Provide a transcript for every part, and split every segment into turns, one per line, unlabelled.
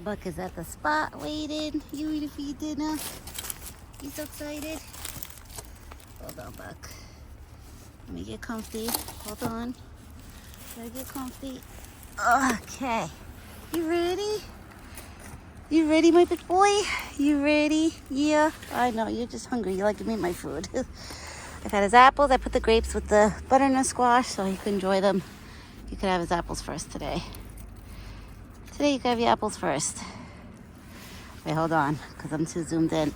Buck is at the spot waiting. You ready for your dinner? You so excited? Hold on, Buck. Let me get comfy. Hold on. Gotta get comfy. Okay. You ready? You ready, my big boy? You ready? Yeah. I know, you're just hungry. You like to eat my food. I've had his apples. I put the grapes with the butternut squash so he could enjoy them. You could have his apples first today. Today you can have your apples first. Wait, hold on, because I'm too zoomed in.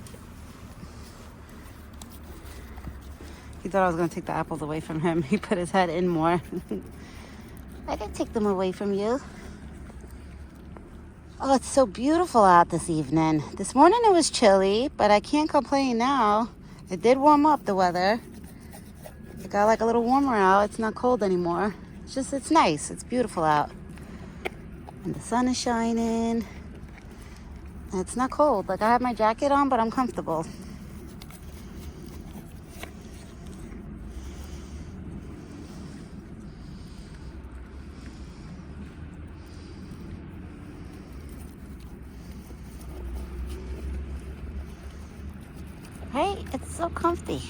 He thought I was going to take the apples away from him. He put his head in more. I didn't take them away from you. Oh, it's so beautiful out this evening. This morning it was chilly, but I can't complain now. It did warm up, the weather. It got like a little warmer out. It's not cold anymore. It's nice. It's beautiful out. And the sun is shining. And it's not cold. Like, I have my jacket on, but I'm comfortable. Right? It's so comfy.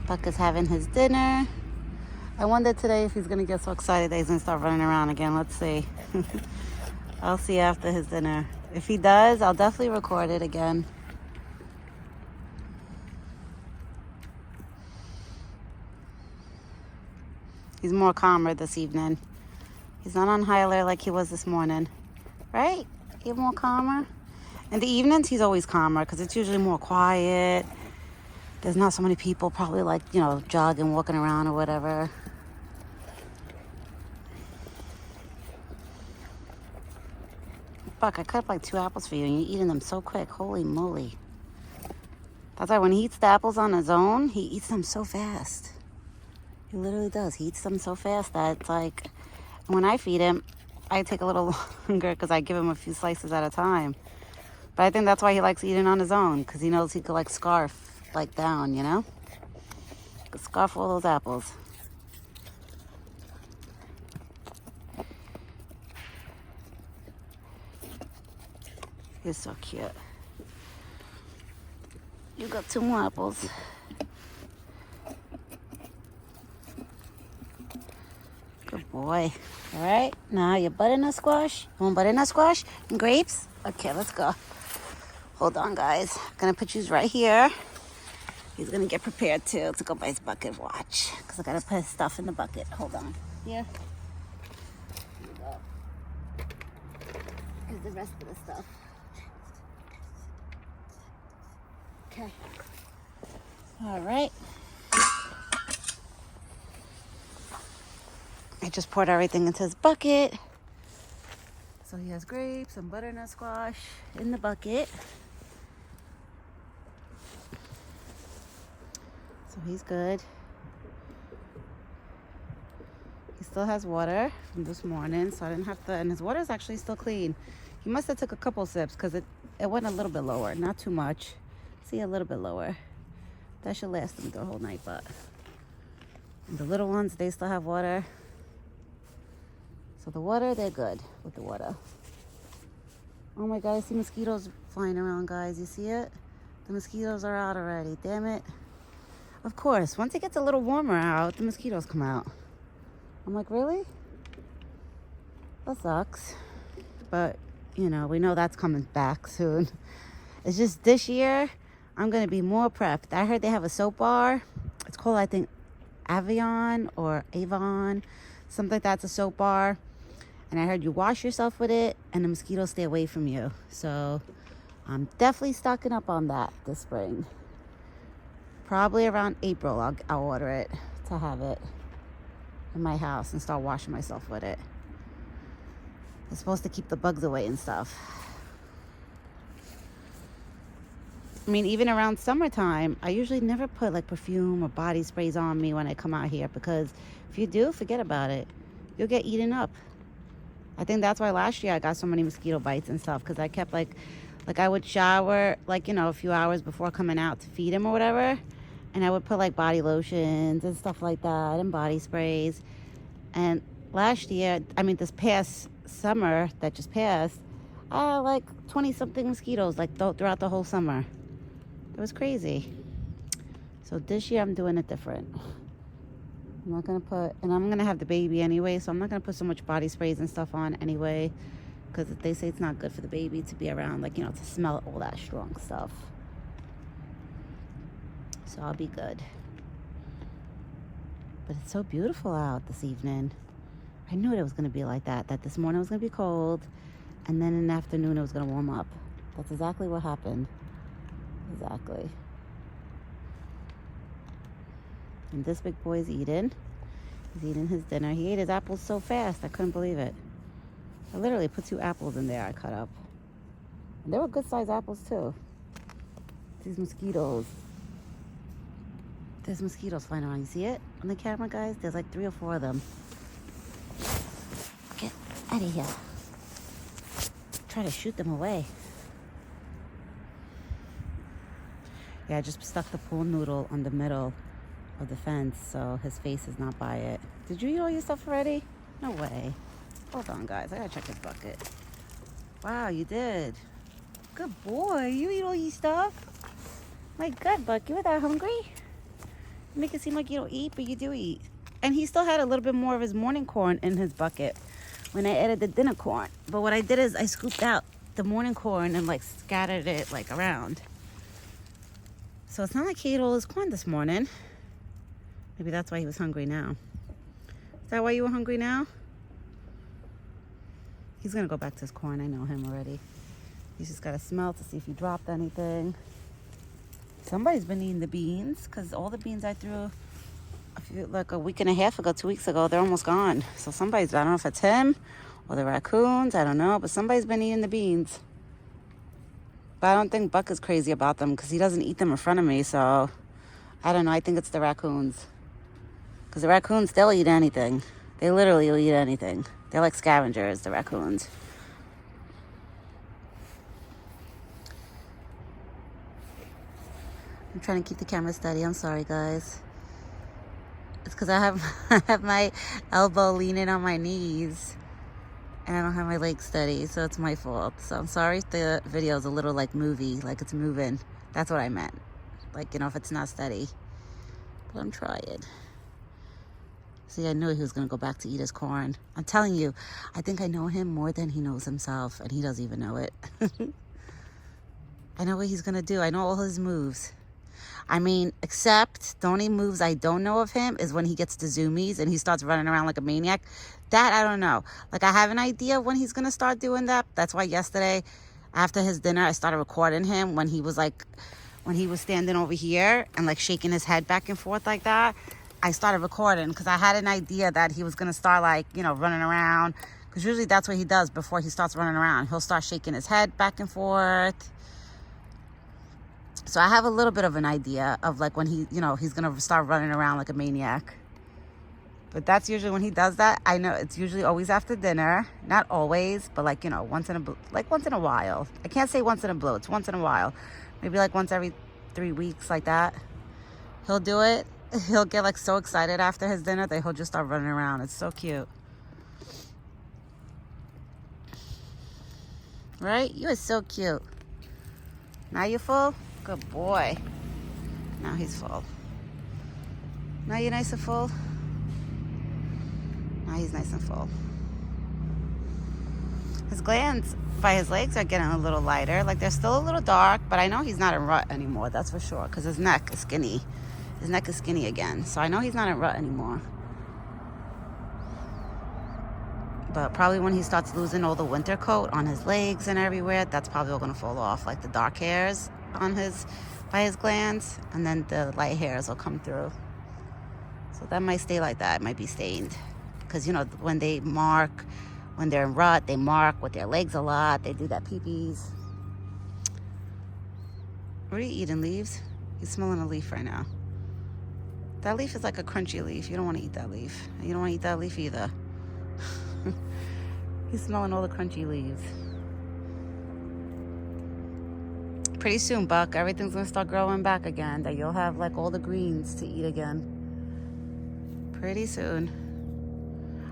Buck is having his dinner. I wonder today if he's going to get so excited that he's going to start running around again. Let's see. I'll see after his dinner. If he does, I'll definitely record it again. He's more calmer this evening. He's not on high alert like he was this morning. Right? He's more calmer. In the evenings, he's always calmer because it's usually more quiet. There's not so many people probably like, jogging, walking around or whatever. Buck, I cut up like 2 apples for you and you're eating them so quick. Holy moly. That's why when he eats the apples on his own, he eats them so fast. He literally does. He eats them so fast that it's like, when I feed him, I take a little longer because I give him a few slices at a time. But I think that's why he likes eating on his own, because he knows he could like scarf like down, He could scarf all those apples. He's so cute. You got 2 more apples. Good boy. All right, now your butternut squash. You want butternut squash and grapes? Okay, let's go. Hold on, guys. I'm gonna put you right here. He's gonna get prepared to go by his bucket. Watch, because I gotta put his stuff in the bucket. Hold on. Here. Here you go. Here's the rest of the stuff. Okay. All right. I just poured everything into his bucket. So he has grapes and butternut squash in the bucket. So he's good. He still has water from this morning, so I didn't have to, and his water is actually still clean. He must have took a couple sips because it went a little bit lower, not too much. See, a little bit lower. That should last him the whole night, but the little ones, they still have water. So the water, they're good with the water. Oh my God, I see mosquitoes flying around, guys. You see it? The mosquitoes are out already. Damn it. Of course, once it gets a little warmer out, the mosquitoes come out. I'm like, really? That sucks. But, we know that's coming back soon. It's just this year, I'm going to be more prepped. I heard they have a soap bar. It's called, I think, Avion or Avon. Something like that's a soap bar. And I heard you wash yourself with it and the mosquitoes stay away from you. So I'm definitely stocking up on that this spring. Probably around April, I'll order it to have it in my house and start washing myself with it. It's supposed to keep the bugs away and stuff. I mean, even around summertime, I usually never put like perfume or body sprays on me when I come out here, because if you do, forget about it. You'll get eaten up. I think that's why last year I got so many mosquito bites and stuff, because I kept like I would shower a few hours before coming out to feed him or whatever, and I would put like body lotions and stuff like that and body sprays. And this past summer that just passed, I had like 20 something mosquitoes like throughout the whole summer. It was crazy. So this year I'm doing it different. I'm not gonna put, and I'm gonna have the baby anyway, so I'm not gonna put so much body sprays and stuff on anyway, because they say it's not good for the baby to be around, like, to smell all that strong stuff. So I'll be good. But it's so beautiful out this evening. I knew it was gonna be like that this morning it was gonna be cold, and then in the afternoon it was gonna warm up. That's exactly what happened. Exactly. And this big boy's eating. He's eating his dinner. He ate his apples so fast, I couldn't believe it. I literally put 2 apples in there I cut up. And they were good sized apples too. These mosquitoes. There's mosquitoes flying around. You see it on the camera, guys? There's like 3 or 4 of them. Get out of here. Try to shoot them away. Yeah, I just stuck the pool noodle on the middle of the fence so his face is not by it. Did you eat all your stuff already? No way. Hold on, guys. I gotta check his bucket. Wow, you did. Good boy. You eat all your stuff? My God, Buck, you were that hungry? You make it seem like you don't eat, but you do eat. And he still had a little bit more of his morning corn in his bucket when I added the dinner corn. But what I did is I scooped out the morning corn and like scattered it like around. So it's not like he ate all his corn this morning. Maybe that's why he was hungry now. Is that why you were hungry now? He's gonna go back to his corn. I know him already. He's just gotta smell to see if he dropped anything. Somebody's been eating the beans, because all the beans I threw like a week and a half ago, 2 weeks ago, they're almost gone. So somebody's, I don't know if it's him or the raccoons, I don't know, but somebody's been eating the beans. But I don't think Buck is crazy about them because he doesn't eat them in front of me, so I don't know. I think it's the raccoons. Because the raccoons, they'll eat anything. They literally will eat anything. They're like scavengers, the raccoons. I'm trying to keep the camera steady. I'm sorry, guys. It's because I have my elbow leaning on my knees. And I don't have my legs steady, so it's my fault. So I'm sorry if the video is a little like movie, like it's moving. That's what I meant. Like, if it's not steady. But I'm trying. See, I knew he was going to go back to eat his corn. I'm telling you, I think I know him more than he knows himself, and he doesn't even know it. I know what he's going to do. I know all his moves. I mean, except the only moves I don't know of him is when he gets the zoomies and he starts running around like a maniac. That I don't know. Like, I have an idea when he's going to start doing that. That's why yesterday, after his dinner, I started recording him when he was standing over here and like shaking his head back and forth like that. I started recording because I had an idea that he was going to start like, running around. Because usually that's what he does before he starts running around. He'll start shaking his head back and forth. So I have a little bit of an idea of like when he's going to start running around like a maniac. But that's usually when he does that. I know it's usually always after dinner. Not always, but like, once in a while. I can't say once in a blue. It's once in a while. Maybe like once every 3 weeks like that. He'll do it. He'll get like so excited after his dinner that he'll just start running around. It's so cute. Right? You are so cute. Now you full? Good boy. Now he's full. Now you're nice and full? Now he's nice and full. His glands by his legs are getting a little lighter. Like they're still a little dark, but I know he's not in rut anymore. That's for sure. Because his neck is skinny. His neck is skinny again. So I know he's not in rut anymore. But probably when he starts losing all the winter coat on his legs and everywhere, that's probably all going to fall off. Like the dark hairs by his glands. And then the light hairs will come through. So that might stay like that. It might be stained. Because, when they mark, when they're in rut, they mark with their legs a lot. They do that pee-pees. What are you eating, leaves? He's smelling a leaf right now. That leaf is like a crunchy leaf. You don't want to eat that leaf. You don't want to eat that leaf either. He's smelling all the crunchy leaves. Pretty soon, Buck, everything's going to start growing back again. That you'll have like all the greens to eat again. Pretty soon.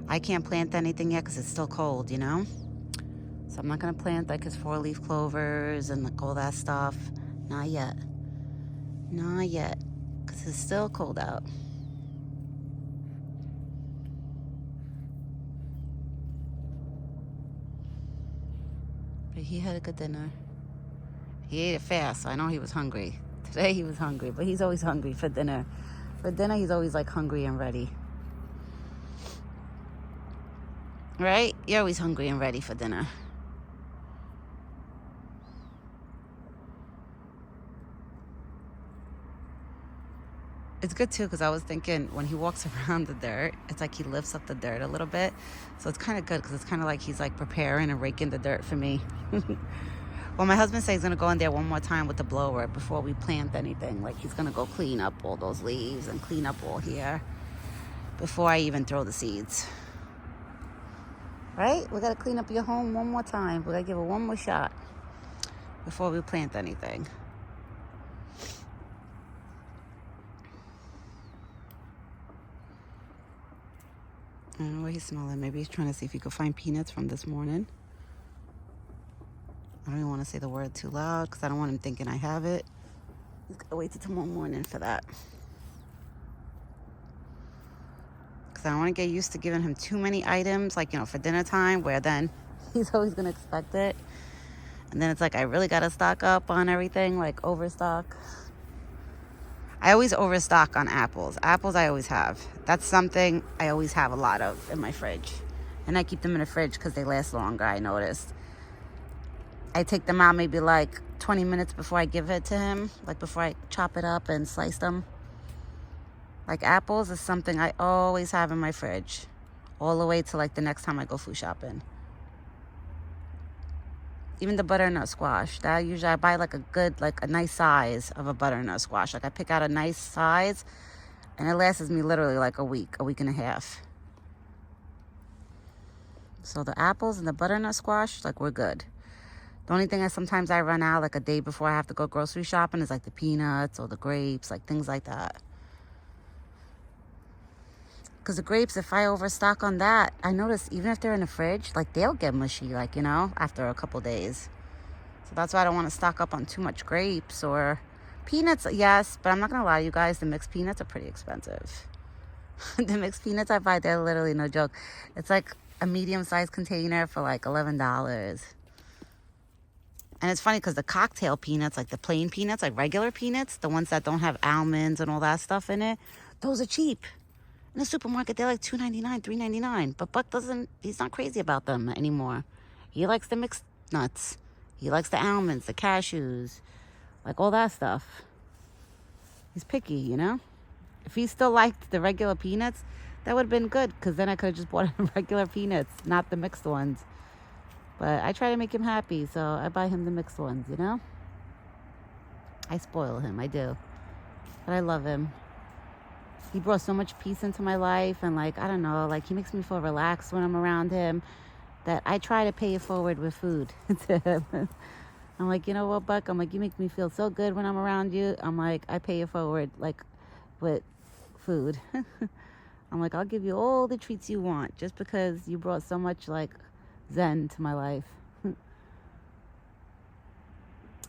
I can't plant anything yet because it's still cold, you know? So I'm not gonna plant like his 4-leaf clovers and like all that stuff. Not yet. Not yet. Because it's still cold out. But he had a good dinner. He ate it fast, so I know he was hungry. Today he was hungry, but he's always hungry for dinner. For dinner, he's always like hungry and ready. Right? You're always hungry and ready for dinner. It's good too, because I was thinking when he walks around the dirt, it's like he lifts up the dirt a little bit. So it's kind of good, because it's kind of like he's like preparing and raking the dirt for me. Well, my husband says he's going to go in there one more time with the blower before we plant anything. Like he's going to go clean up all those leaves and clean up all here before I even throw the seeds. Right? We got to clean up your home one more time. We got to give it one more shot before we plant anything. I don't know what he's smelling. Maybe he's trying to see if he could find peanuts from this morning. I don't even want to say the word too loud because I don't want him thinking I have it. He's got to wait till tomorrow morning for that. Because I don't want to get used to giving him too many items, like, you know, for dinner time, where then he's always going to expect it. And then it's like I really got to stock up on everything, like overstock. I always overstock on apples. Apples I always have. That's something I always have a lot of in my fridge. And I keep them in the fridge because they last longer, I noticed. I take them out maybe like 20 minutes before I give it to him. Like before I chop it up and slice them. Like apples is something I always have in my fridge. All the way to like the next time I go food shopping. Even the butternut squash. That usually I buy like a good, like a nice size of a butternut squash. Like I pick out a nice size and it lasts me literally like a week and a half. So the apples and the butternut squash, like we're good. The only thing sometimes I run out like a day before I have to go grocery shopping is like the peanuts or the grapes, like things like that. Because the grapes, if I overstock on that, I notice even if they're in the fridge, like they'll get mushy, like, you know, after a couple days. So that's why I don't want to stock up on too much grapes or peanuts. Yes, but I'm not going to lie to you guys, the mixed peanuts are pretty expensive. The mixed peanuts I buy, they're literally no joke. It's like a medium-sized container for like $11. And it's funny because the cocktail peanuts, like the plain peanuts, like regular peanuts, the ones that don't have almonds and all that stuff in it, those are cheap. In the supermarket, they're like $2.99, $3.99. But Buck he's not crazy about them anymore. He likes the mixed nuts. He likes the almonds, the cashews, like all that stuff. He's picky, you know? If he still liked the regular peanuts, that would have been good because then I could have just bought him regular peanuts, not the mixed ones. But I try to make him happy, so I buy him the mixed ones, you know? I spoil him, I do. But I love him. He brought so much peace into my life, and like, I don't know, like he makes me feel relaxed when I'm around him, that I try to pay it forward with food to him. I'm like, you know what, Buck? I'm like, you make me feel so good when I'm around you. I'm like, I pay it forward, like, with food. I'm like, I'll give you all the treats you want just because you brought so much, like, zen to my life.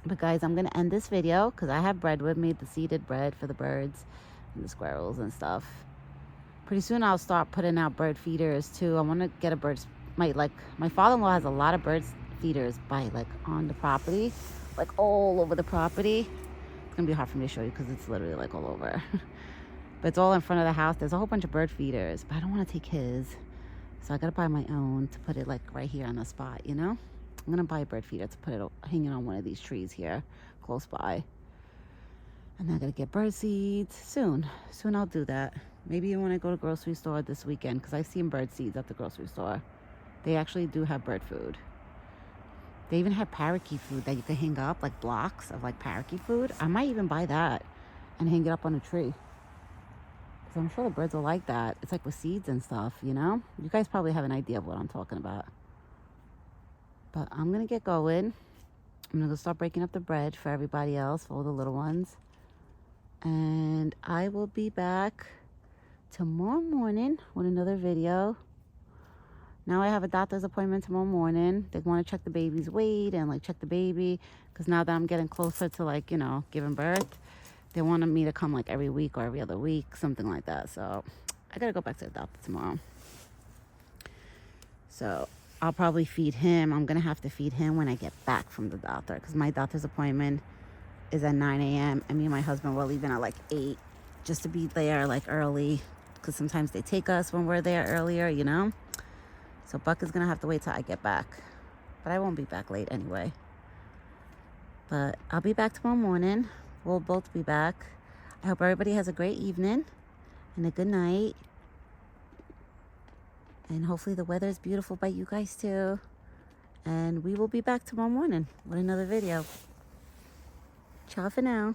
But guys, I'm going to end this video because I have bread with me, the seeded bread for the birds and the squirrels and stuff. Pretty soon I'll start putting out bird feeders too. I want to get a bird, my father-in-law has a lot of bird feeders on the property, like all over the property. It's gonna be hard for me to show you because it's literally like all over. But it's all in front of the house. There's a whole bunch of bird feeders, but I don't want to take his, so I gotta buy my own to put it like right here on the spot, you know. I'm gonna buy a bird feeder to put it hanging on one of these trees here close by. And I gotta get bird seeds soon. Soon I'll do that. Maybe you want to go to the grocery store this weekend because I've seen bird seeds at the grocery store. They actually do have bird food. They even have parakeet food that you can hang up, like blocks of like parakeet food. I might even buy that and hang it up on a tree. Because I'm sure the birds will like that. It's like with seeds and stuff, you know? You guys probably have an idea of what I'm talking about. But I'm going to get going. I'm going to go start breaking up the bread for everybody else, for all the little ones. And I will be back tomorrow morning with another video. Now I have a doctor's appointment tomorrow morning. They want to check the baby's weight and like check the baby, because now that I'm getting closer to like, you know, giving birth, they wanted me to come like every week or every other week, something like that. So I gotta go back to the doctor tomorrow. So I'll probably feed him. I'm gonna have to feed him when I get back from the doctor, because my doctor's appointment is at 9 a.m. and me and my husband were leaving at like 8, just to be there like early, because sometimes they take us when we're there earlier, you know. So Buck is gonna have to wait till I get back, but I won't be back late anyway. But I'll be back tomorrow morning. We'll both be back. I hope everybody has a great evening and a good night. And hopefully the weather is beautiful by you guys too. And we will be back tomorrow morning with another video. Ciao for now.